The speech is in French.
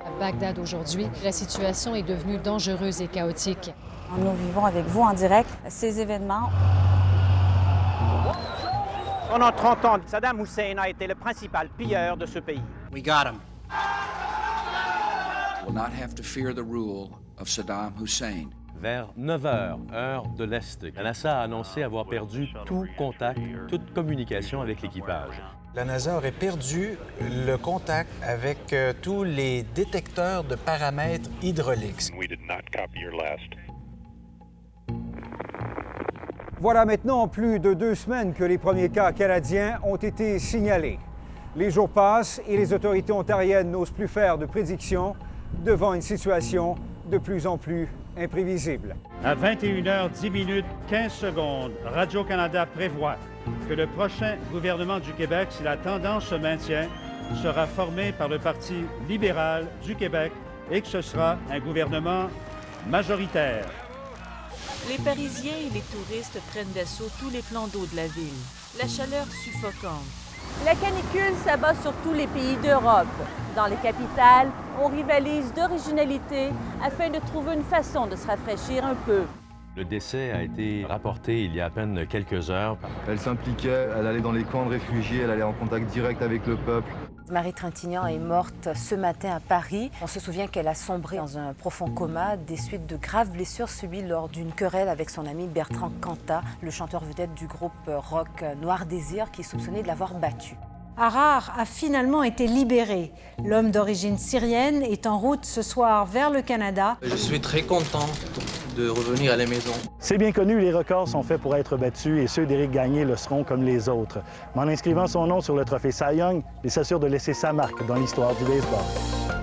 À Bagdad aujourd'hui, la situation est devenue dangereuse et chaotique. Nous vivons avec vous en direct ces événements. Pendant 30 ans, Saddam Hussein a été le principal pilleur de ce pays. We got him. Will not have to fear the rule of Saddam Hussein. Vers 9 h, heure de l'Est, la NASA a annoncé avoir perdu tout contact, toute communication avec l'équipage. La NASA aurait perdu le contact avec tous les détecteurs de paramètres hydrauliques. Voilà maintenant plus de 2 semaines que les premiers cas canadiens ont été signalés. Les jours passent et les autorités ontariennes n'osent plus faire de prédictions devant une situation de plus en plus imprévisible. À 21h10 15 secondes, Radio-Canada prévoit que le prochain gouvernement du Québec, si la tendance se maintient, sera formé par le Parti libéral du Québec et que ce sera un gouvernement majoritaire. Les Parisiens et les touristes prennent d'assaut tous les plans d'eau de la ville. La chaleur suffocante. La canicule s'abat sur tous les pays d'Europe. Dans les capitales, on rivalise d'originalité afin de trouver une façon de se rafraîchir un peu. Le décès a été rapporté il y a à peine quelques heures. Elle s'impliquait, elle allait dans les camps de réfugiés, elle allait en contact direct avec le peuple. Marie Trintignant est morte ce matin à Paris. On se souvient qu'elle a sombré dans un profond coma des suites de graves blessures subies lors d'une querelle avec son ami Bertrand Cantat, le chanteur vedette du groupe rock Noir Désir, qui est soupçonné de l'avoir battue. Harar a finalement été libéré. L'homme d'origine syrienne est en route ce soir vers le Canada. Je suis très content de revenir à la maison. C'est bien connu, les records sont faits pour être battus et ceux d'Éric Gagné le seront comme les autres. Mais en inscrivant son nom sur le trophée Cy Young, il s'assure de laisser sa marque dans l'histoire du baseball.